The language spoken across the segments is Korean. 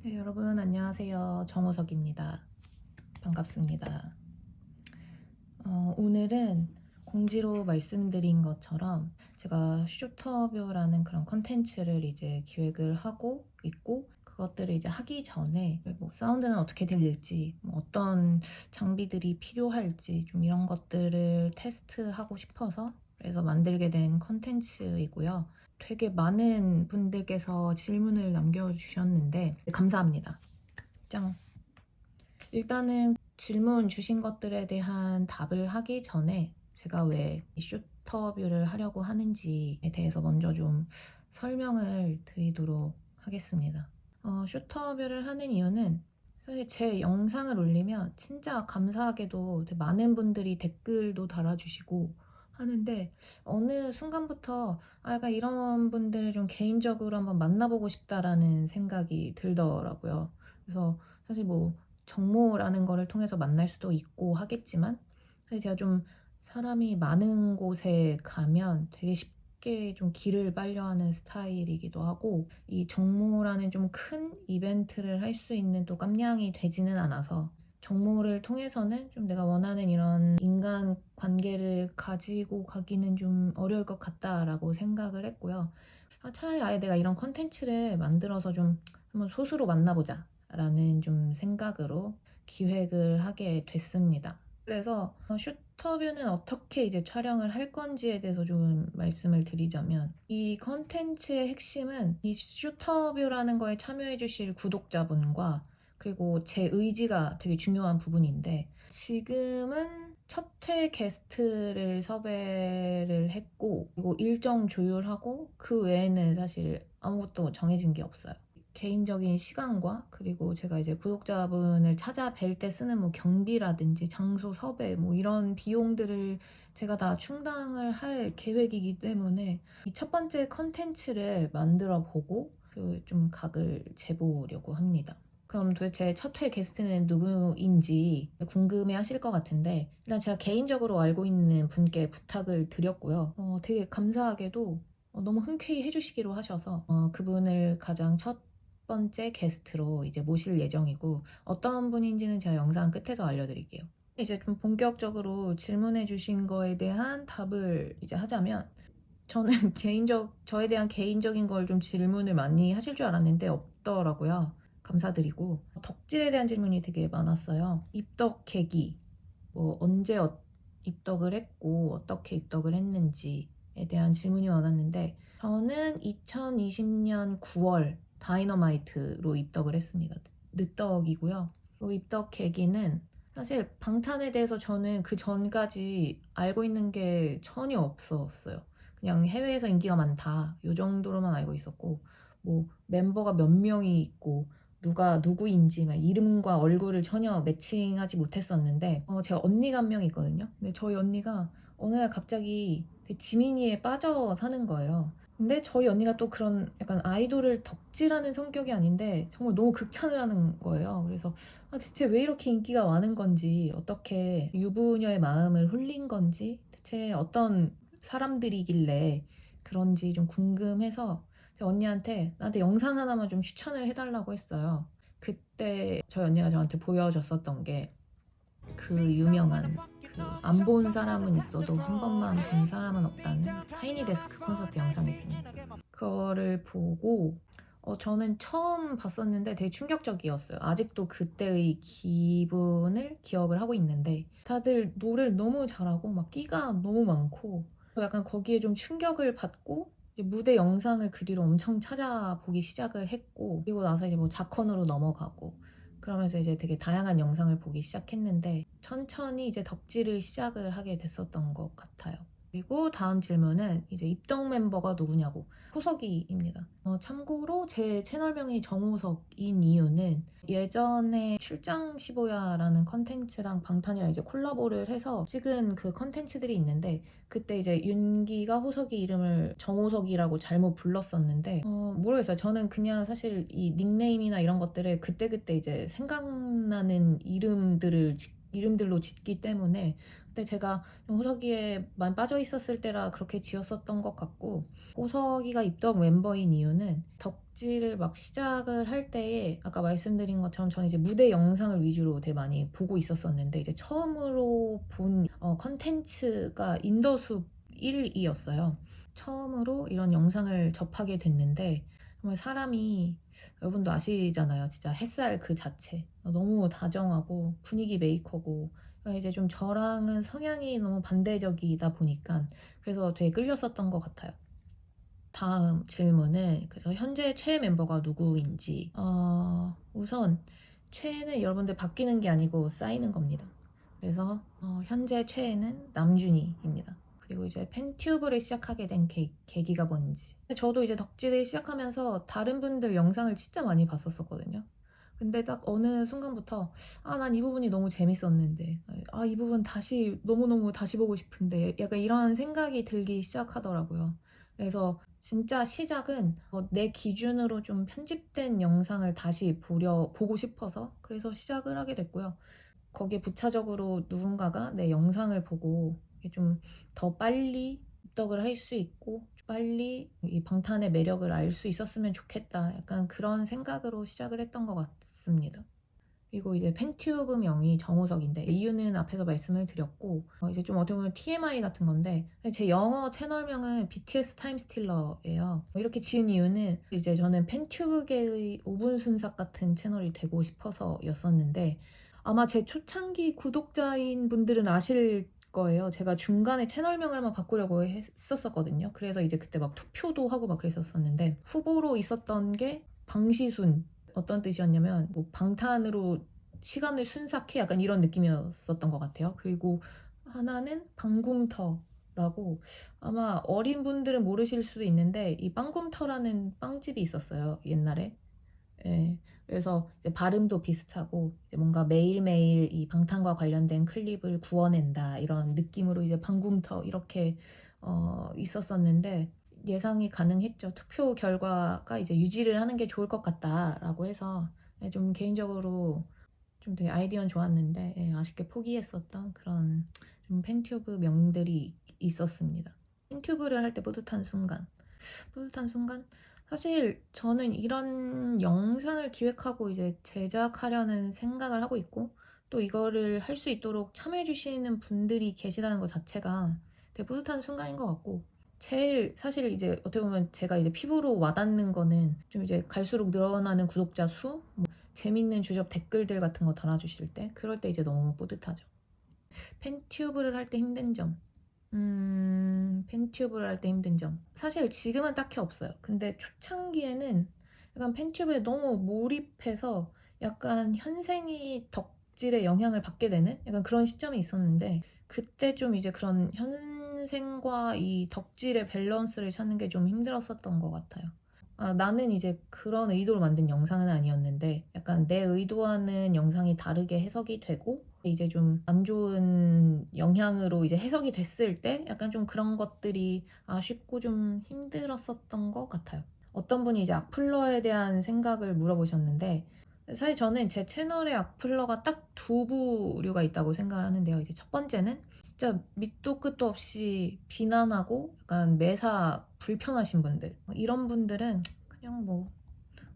네, 여러분 안녕하세요. 정호석입니다. 반갑습니다. 오늘은 공지로 말씀드린 것처럼 제가 슈터뷰라는 그런 컨텐츠를 이제 기획을 하고 있고, 그것들을 이제 하기 전에 뭐 사운드는 어떻게 들릴지, 뭐 어떤 장비들이 필요할지 좀 이런 것들을 테스트하고 싶어서 그래서 만들게 된 컨텐츠이고요. 되게 많은 분들께서 질문을 남겨주셨는데 감사합니다. 짱. 일단은 질문 주신 것들에 대한 답을 하기 전에 제가 왜 슈터뷰를 하려고 하는지에 대해서 먼저 좀 설명을 드리도록 하겠습니다. 슈터뷰를 하는 이유는 사실 제 영상을 올리면 진짜 감사하게도 되게 많은 분들이 댓글도 달아주시고 하는데, 어느 순간부터 약간 이런 분들을 좀 개인적으로 한번 만나보고 싶다라는 생각이 들더라고요. 그래서 사실 뭐 정모라는 거를 통해서 만날 수도 있고 하겠지만, 사실 제가 좀 사람이 많은 곳에 가면 되게 쉽게 좀 기를 빨려 하는 스타일이기도 하고, 이 정모라는 좀 큰 이벤트를 할 수 있는 또 깜냥이 되지는 않아서 정모를 통해서는 좀 내가 원하는 이런 인간 관계를 가지고 가기는 좀 어려울 것 같다라고 생각을 했고요. 차라리 아예 내가 이런 컨텐츠를 만들어서 좀 한번 소수로 만나보자 라는 좀 생각으로 기획을 하게 됐습니다. 그래서 슈터뷰는 어떻게 이제 촬영을 할 건지에 대해서 좀 말씀을 드리자면, 이 컨텐츠의 핵심은 이 슈터뷰라는 거에 참여해 주실 구독자분과 그리고 제 의지가 되게 중요한 부분인데, 지금은 첫 회 게스트를 섭외를 했고, 그리고 일정 조율하고 그 외에는 사실 아무것도 정해진 게 없어요. 개인적인 시간과 그리고 제가 이제 구독자분을 찾아뵐 때 쓰는 뭐 경비라든지 장소 섭외 뭐 이런 비용들을 제가 다 충당을 할 계획이기 때문에 이 첫 번째 컨텐츠를 만들어 보고 좀 각을 재보려고 합니다. 그럼 도대체 첫 회 게스트는 누구인지 궁금해 하실 것 같은데, 일단 제가 개인적으로 알고 있는 분께 부탁을 드렸고요. 되게 감사하게도 너무 흔쾌히 해주시기로 하셔서 그분을 가장 첫 번째 게스트로 이제 모실 예정이고, 어떤 분인지는 제가 영상 끝에서 알려드릴게요. 이제 좀 본격적으로 질문해 주신 거에 대한 답을 이제 하자면, 저는 저에 대한 개인적인 걸 좀 질문을 많이 하실 줄 알았는데 없더라고요. 감사드리고, 덕질에 대한 질문이 되게 많았어요. 입덕 계기, 뭐 언제 입덕을 했고 어떻게 입덕을 했는지에 대한 질문이 많았는데, 저는 2020년 9월 다이너마이트로 입덕을 했습니다. 늦덕이고요. 입덕 계기는 사실 방탄에 대해서 저는 그 전까지 알고 있는 게 전혀 없었어요. 그냥 해외에서 인기가 많다 요 정도로만 알고 있었고, 뭐 멤버가 몇 명이 있고 누가 누구인지 막 이름과 얼굴을 전혀 매칭하지 못했었는데, 제가 언니가 한 명 있거든요. 근데 저희 언니가 어느 날 갑자기 되게 지민이에 빠져 사는 거예요. 근데 저희 언니가 또 그런 약간 아이돌을 덕질하는 성격이 아닌데 정말 너무 극찬을 하는 거예요. 그래서 대체 왜 이렇게 인기가 많은 건지, 어떻게 유부녀의 마음을 홀린 건지, 대체 어떤 사람들이길래 그런지 좀 궁금해서 제가 언니한테 나한테 영상 하나만 좀 추천을 해달라고 했어요. 그때 저희 언니가 저한테 보여줬었던 게 그 유명한 안 본 사람은 있어도 한 번만 본 사람은 없다는 타이니 데스크 콘서트 영상이 있습니다. 그거를 보고 저는 처음 봤었는데 되게 충격적이었어요. 아직도 그때의 기분을 기억을 하고 있는데, 다들 노래를 너무 잘하고 막 끼가 너무 많고 약간 거기에 좀 충격을 받고 이제 무대 영상을 그 뒤로 엄청 찾아보기 시작을 했고, 그리고 나서 이제 뭐 자컨으로 넘어가고 그러면서 이제 되게 다양한 영상을 보기 시작했는데, 천천히 이제 덕질을 시작을 하게 됐었던 것 같아요. 그리고 다음 질문은 이제 입덕 멤버가 누구냐고. 호석이입니다. 참고로 제 채널명이 정호석인 이유는 예전에 출장 15야라는 컨텐츠랑 방탄이랑 이제 콜라보를 해서 찍은 그 컨텐츠들이 있는데, 그때 이제 윤기가 호석이 이름을 정호석이라고 잘못 불렀었는데, 모르겠어요. 저는 그냥 사실 이 닉네임이나 이런 것들을 그때그때 이제 생각나는 이름들로 짓기 때문에 근데 제가 호석이에 많이 빠져 있었을 때라 그렇게 지었었던 것 같고, 호석이가 입덕 멤버인 이유는 덕질을 막 시작을 할 때에 아까 말씀드린 것처럼 저는 이제 무대 영상을 위주로 되게 많이 보고 있었었는데, 이제 처음으로 본 컨텐츠가 인더숲 1이었어요. 처음으로 이런 영상을 접하게 됐는데 정말 사람이, 여러분도 아시잖아요. 진짜 햇살 그 자체 너무 다정하고 분위기 메이커고, 그러니까 이제 좀 저랑은 성향이 너무 반대적이다 보니까 그래서 되게 끌렸었던 것 같아요. 다음 질문은 그래서 현재 최애 멤버가 누구인지. 우선 최애는 여러분들 바뀌는 게 아니고 쌓이는 겁니다. 그래서 현재 최애는 남준이입니다. 그리고 이제 팬튜브를 시작하게 된 계기가 뭔지. 저도 이제 덕질을 시작하면서 다른 분들 영상을 진짜 많이 봤었거든요. 근데 딱 어느 순간부터 난 이 부분이 너무 재밌었는데, 이 부분 다시 너무너무 다시 보고 싶은데, 약간 이런 생각이 들기 시작하더라고요. 그래서 진짜 시작은 내 기준으로 좀 편집된 영상을 다시 보고 싶어서 그래서 시작을 하게 됐고요. 거기에 부차적으로 누군가가 내 영상을 보고 좀 더 빨리 입덕을 할 수 있고 빨리 이 방탄의 매력을 알 수 있었으면 좋겠다, 약간 그런 생각으로 시작을 했던 것 같습니다. 그리고 이제 팬튜브 명이 정우석인데 이유는 앞에서 말씀을 드렸고, 이제 좀 어떻게 보면 TMI 같은 건데, 제 영어 채널명은 BTS 타임스틸러예요. 이렇게 지은 이유는 이제 저는 팬튜브계의 5분 순삭 같은 채널이 되고 싶어서였었는데, 아마 제 초창기 구독자인 분들은 아실 거예요. 제가 중간에 채널명을 한번 바꾸려고 했었거든요. 그래서 이제 그때 막 투표도 하고 막 그랬었는데, 후보로 있었던 게 방시순. 어떤 뜻이었냐면 뭐 방탄으로 시간을 순삭해, 약간 이런 느낌이었었던 것 같아요. 그리고 하나는 방궁터라고, 아마 어린 분들은 모르실 수도 있는데 이 빵궁터라는 빵집이 있었어요, 옛날에. 예. 그래서 이제 발음도 비슷하고 이제 뭔가 매일매일 이 방탄과 관련된 클립을 구워낸다, 이런 느낌으로 이제 방궁터 이렇게 있었었는데, 예상이 가능했죠. 투표 결과가 이제 유지를 하는 게 좋을 것 같다라고 해서 좀 개인적으로 좀 되게 아이디어는 좋았는데, 아쉽게 포기했었던 그런 좀 팬튜브 명들이 있었습니다. 팬튜브를 할 때 뿌듯한 순간? 사실 저는 이런 영상을 기획하고 이제 제작하려는 생각을 하고 있고, 또 이거를 할 수 있도록 참여해 주시는 분들이 계시다는 것 자체가 되게 뿌듯한 순간인 것 같고, 제일 사실 이제 어떻게 보면 제가 이제 피부로 와닿는 거는 좀 이제 갈수록 늘어나는 구독자 수, 뭐 재밌는 주접 댓글들 같은 거 달아주실 때, 그럴 때 이제 너무 뿌듯하죠. 팬튜브를 할 때 힘든 점. 팬튜브를 할 때 힘든 점. 사실 지금은 딱히 없어요. 근데 초창기에는 약간 팬튜브에 너무 몰입해서 약간 현생이 덕질에 영향을 받게 되는 약간 그런 시점이 있었는데, 그때 좀 이제 그런 현생과 이 덕질의 밸런스를 찾는 게 좀 힘들었었던 것 같아요. 나는 이제 그런 의도로 만든 영상은 아니었는데 약간 내 의도와는 영상이 다르게 해석이 되고 이제 좀 안 좋은 영향으로 이제 해석이 됐을 때 약간 좀 그런 것들이 아쉽고 좀 힘들었었던 것 같아요. 어떤 분이 이제 악플러에 대한 생각을 물어보셨는데, 사실 저는 제 채널에 악플러가 딱 두 부류가 있다고 생각을 하는데요. 이제 첫 번째는 진짜 밑도 끝도 없이 비난하고 약간 매사 불편하신 분들, 이런 분들은 그냥 뭐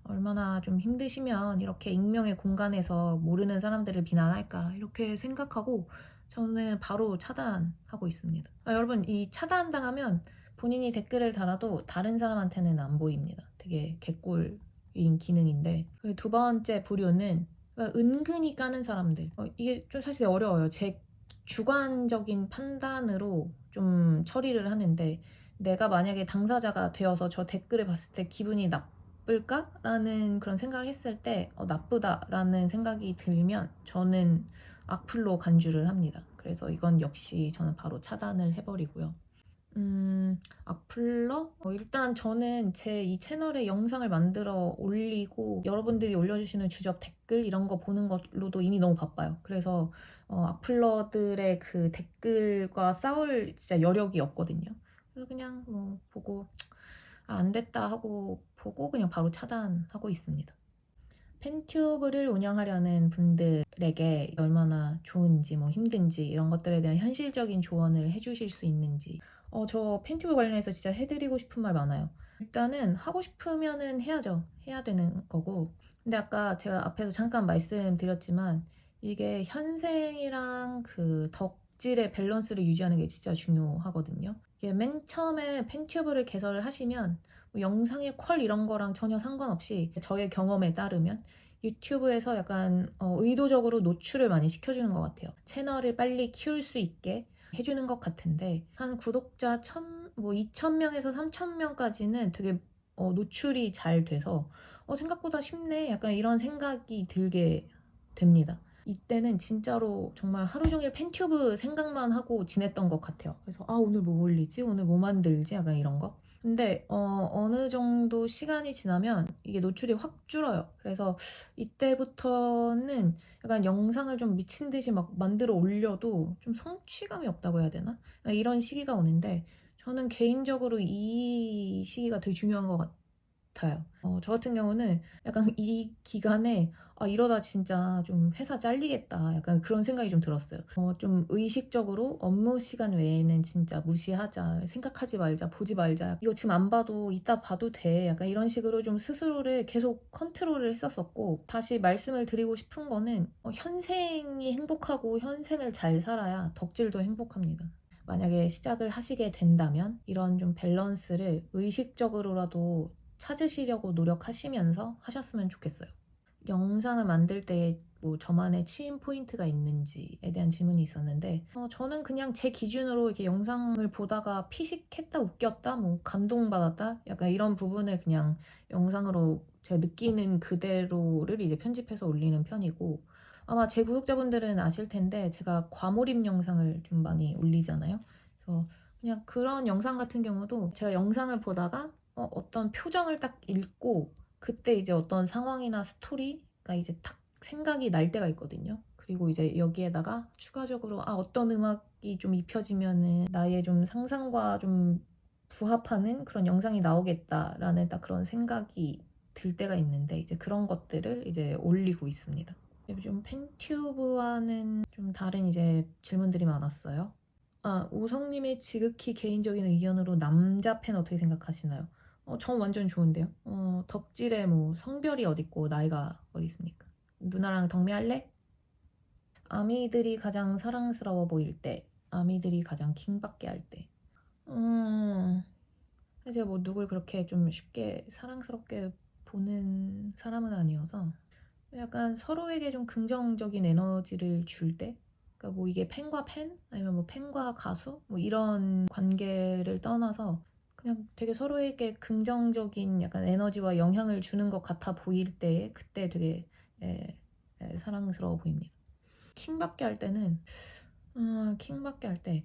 얼마나 좀 힘드시면 이렇게 익명의 공간에서 모르는 사람들을 비난할까, 이렇게 생각하고 저는 바로 차단하고 있습니다. 여러분, 이 차단당하면 본인이 댓글을 달아도 다른 사람한테는 안 보입니다. 되게 개꿀인 기능인데, 그리고 두 번째 부류는 그러니까 은근히 까는 사람들. 이게 좀 사실 어려워요. 제 주관적인 판단으로 좀 처리를 하는데, 내가 만약에 당사자가 되어서 저 댓글을 봤을 때 기분이 나쁠까라는 그런 생각을 했을 때 나쁘다라는 생각이 들면 저는 악플로 간주를 합니다. 그래서 이건 역시 저는 바로 차단을 해버리고요. 악플러? 일단 저는 제 이 채널에 영상을 만들어 올리고 여러분들이 올려주시는 주접 댓글 이런 거 보는 걸로도 이미 너무 바빠요. 그래서 악플러들의 그 댓글과 싸울 진짜 여력이 없거든요. 그래서 그냥 뭐 보고 안 됐다 하고 보고 그냥 바로 차단하고 있습니다. 팬튜브를 운영하려는 분들에게 얼마나 좋은지 뭐 힘든지 이런 것들에 대한 현실적인 조언을 해주실 수 있는지. 저 팬튜브 관련해서 진짜 해드리고 싶은 말 많아요. 일단은 하고 싶으면은 해야죠. 해야 되는 거고. 근데 아까 제가 앞에서 잠깐 말씀드렸지만 이게 현생이랑 그 덕질의 밸런스를 유지하는 게 진짜 중요하거든요. 이게 맨 처음에 팬튜브를 개설을 하시면 뭐 영상의 퀄 이런 거랑 전혀 상관없이 저의 경험에 따르면 유튜브에서 약간 의도적으로 노출을 많이 시켜주는 것 같아요. 채널을 빨리 키울 수 있게 해주는 것 같은데 한 구독자 2,000명에서 3,000명까지는 되게 노출이 잘 돼서 생각보다 쉽네 약간 이런 생각이 들게 됩니다. 이때는 진짜로 정말 하루 종일 팬튜브 생각만 하고 지냈던 것 같아요. 그래서 오늘 뭐 올리지? 오늘 뭐 만들지? 약간 이런 거. 근데 어느 정도 시간이 지나면 이게 노출이 확 줄어요. 그래서 이때부터는 약간 영상을 좀 미친 듯이 막 만들어 올려도 좀 성취감이 없다고 해야 되나? 이런 시기가 오는데 저는 개인적으로 이 시기가 되게 중요한 것 같아요. 저 같은 경우는 약간 이 기간에 이러다 진짜 좀 회사 잘리겠다 약간 그런 생각이 좀 들었어요. 좀 의식적으로 업무 시간 외에는 진짜 무시하자, 생각하지 말자, 보지 말자, 이거 지금 안 봐도 이따 봐도 돼 약간 이런 식으로 좀 스스로를 계속 컨트롤을 했었었고, 다시 말씀을 드리고 싶은 거는 현생이 행복하고 현생을 잘 살아야 덕질도 행복합니다. 만약에 시작을 하시게 된다면 이런 좀 밸런스를 의식적으로라도 찾으시려고 노력하시면서 하셨으면 좋겠어요. 영상을 만들 때 뭐 저만의 치인 포인트가 있는지에 대한 질문이 있었는데 저는 그냥 제 기준으로 이렇게 영상을 보다가 피식했다, 웃겼다, 뭐 감동받았다 약간 이런 부분을 그냥 영상으로 제가 느끼는 그대로를 이제 편집해서 올리는 편이고, 아마 제 구독자분들은 아실 텐데 제가 과몰입 영상을 좀 많이 올리잖아요. 그래서 그냥 그런 영상 같은 경우도 제가 영상을 보다가 어떤 표정을 딱 읽고 그때 이제 어떤 상황이나 스토리가 이제 딱 생각이 날 때가 있거든요. 그리고 이제 여기에다가 추가적으로 어떤 음악이 좀 입혀지면은 나의 좀 상상과 좀 부합하는 그런 영상이 나오겠다라는 딱 그런 생각이 들 때가 있는데 이제 그런 것들을 이제 올리고 있습니다. 좀 팬튜브와는 좀 다른 이제 질문들이 많았어요. 우성님의 지극히 개인적인 의견으로 남자 팬 어떻게 생각하시나요? 전 완전 좋은데요. 덕질에 뭐 성별이 어딨고 나이가 어디 있습니까? 누나랑 덕미할래? 아미들이 가장 사랑스러워 보일 때, 아미들이 가장 킹받게 할 때. 제가 뭐 누굴 그렇게 좀 쉽게 사랑스럽게 보는 사람은 아니어서 약간 서로에게 좀 긍정적인 에너지를 줄 때, 그러니까 뭐 이게 팬과 팬 아니면 뭐 팬과 가수 뭐 이런 관계를 떠나서 그냥 되게 서로에게 긍정적인 약간 에너지와 영향을 주는 것 같아 보일 때 그때 되게 사랑스러워 보입니다. 킹받게 할 때는 킹받게 할 때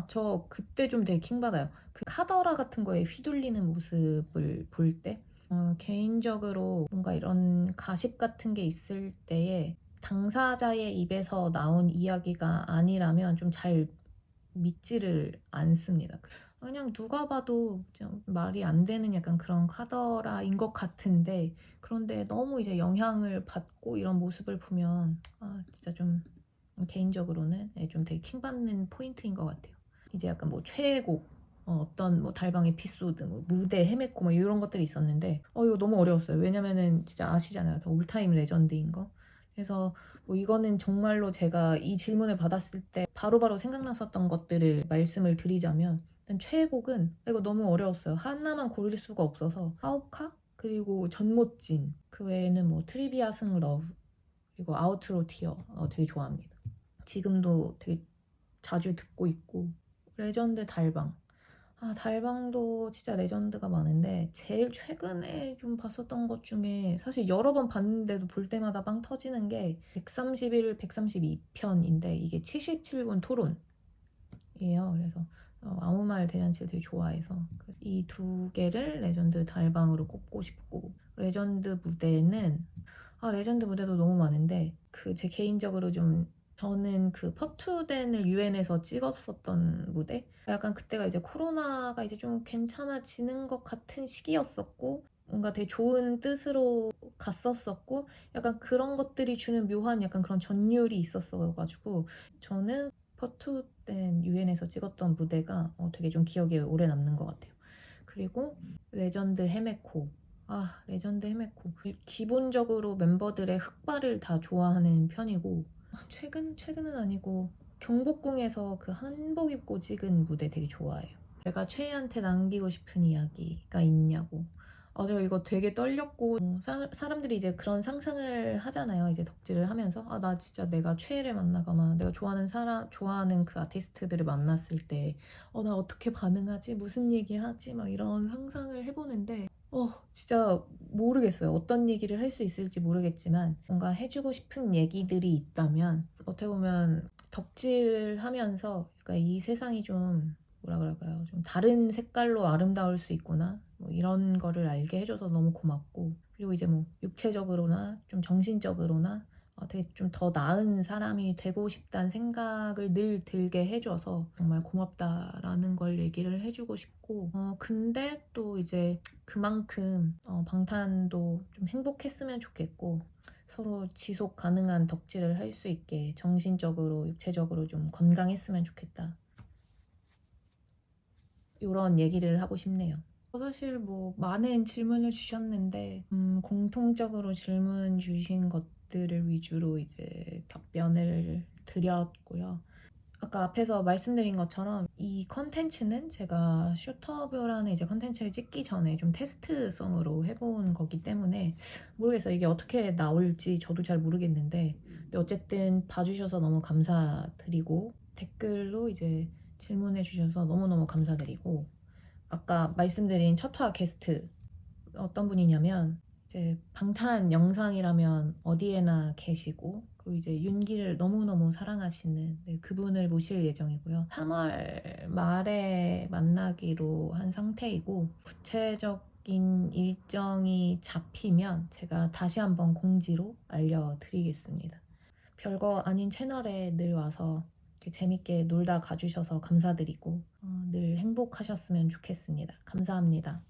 저 그때 좀 되게 킹받아요. 그 카더라 같은 거에 휘둘리는 모습을 볼 때 개인적으로 뭔가 이런 가십 같은 게 있을 때에 당사자의 입에서 나온 이야기가 아니라면 좀 잘 믿지를 않습니다. 그냥 누가 봐도 좀 말이 안 되는 약간 그런 카더라인 것 같은데, 그런데 너무 이제 영향을 받고 이런 모습을 보면 진짜 좀 개인적으로는 좀 되게 킹받는 포인트인 것 같아요. 이제 약간 뭐 최애곡, 어떤 뭐 달방 에피소드, 뭐 무대 헤맸고 뭐 이런 것들이 있었는데 이거 너무 어려웠어요. 왜냐면은 진짜 아시잖아요. 올타임 레전드인 거. 그래서 뭐 이거는 정말로 제가 이 질문을 받았을 때 바로바로 생각났었던 것들을 말씀을 드리자면, 일단 최애곡은 이거 너무 어려웠어요. 하나만 고를 수가 없어서 하오카 그리고 전못진, 그 외에는 뭐 트리비아 승 러브 그리고 아우트로 티어 되게 좋아합니다. 지금도 되게 자주 듣고 있고, 레전드 달방. 달방도 진짜 레전드가 많은데 제일 최근에 좀 봤었던 것 중에 사실 여러 번 봤는데도 볼 때마다 빵 터지는 게 131, 132편인데 이게 77분 토론이에요. 그래서 아무 말 대잔치를 되게 좋아해서 이 두 개를 레전드 달방으로 꼽고 싶고, 레전드 무대도 너무 많은데 그 제 개인적으로 좀 저는 그 퍼투덴을 유엔에서 찍었었던 무대, 약간 그때가 이제 코로나가 이제 좀 괜찮아지는 것 같은 시기였었고 뭔가 되게 좋은 뜻으로 갔었었고 약간 그런 것들이 주는 묘한 약간 그런 전율이 있었어가지고 저는 퍼투된 유엔에서 찍었던 무대가 되게 좀 기억에 오래 남는 것 같아요. 그리고 레전드 헤메코. 레전드 헤메코. 기본적으로 멤버들의 흑발을 다 좋아하는 편이고 최근은 아니고 경복궁에서 그 한복 입고 찍은 무대 되게 좋아해요. 내가 최애한테 남기고 싶은 이야기가 있냐고. 저 이거 되게 떨렸고 사람들이 이제 그런 상상을 하잖아요. 이제 덕질을 하면서 나 진짜 내가 최애를 만나거나 내가 좋아하는 그 아티스트들을 만났을 때 나 어떻게 반응하지? 무슨 얘기하지? 막 이런 상상을 해보는데 진짜 모르겠어요. 어떤 얘기를 할 수 있을지 모르겠지만 뭔가 해주고 싶은 얘기들이 있다면 어떻게 보면 덕질을 하면서 그러니까 이 세상이 좀 뭐라 그럴까요? 좀 다른 색깔로 아름다울 수 있구나. 뭐 이런 거를 알게 해줘서 너무 고맙고 그리고 이제 뭐 육체적으로나 좀 정신적으로나 되게 좀 더 나은 사람이 되고 싶다는 생각을 늘 들게 해줘서 정말 고맙다라는 걸 얘기를 해주고 싶고 근데 또 이제 그만큼 방탄도 좀 행복했으면 좋겠고 서로 지속 가능한 덕질을 할 수 있게 정신적으로 육체적으로 좀 건강했으면 좋겠다. 이런 얘기를 하고 싶네요. 사실 뭐 많은 질문을 주셨는데 공통적으로 질문 주신 것들을 위주로 이제 답변을 드렸고요. 아까 앞에서 말씀드린 것처럼 이 컨텐츠는 제가 슈터뷰라는 이제 컨텐츠를 찍기 전에 좀 테스트성으로 해본 거기 때문에 모르겠어요. 이게 어떻게 나올지 저도 잘 모르겠는데 근데 어쨌든 봐주셔서 너무 감사드리고 댓글로 이제 질문해 주셔서 너무너무 감사드리고 아까 말씀드린 첫화 게스트 어떤 분이냐면 이제 방탄 영상이라면 어디에나 계시고 그리고 이제 윤기를 너무너무 사랑하시는 그분을 모실 예정이고요. 3월 말에 만나기로 한 상태이고 구체적인 일정이 잡히면 제가 다시 한번 공지로 알려드리겠습니다. 별거 아닌 채널에 늘 와서 이렇게 재밌게 놀다 가주셔서 감사드리고 늘 행복하셨으면 좋겠습니다. 감사합니다.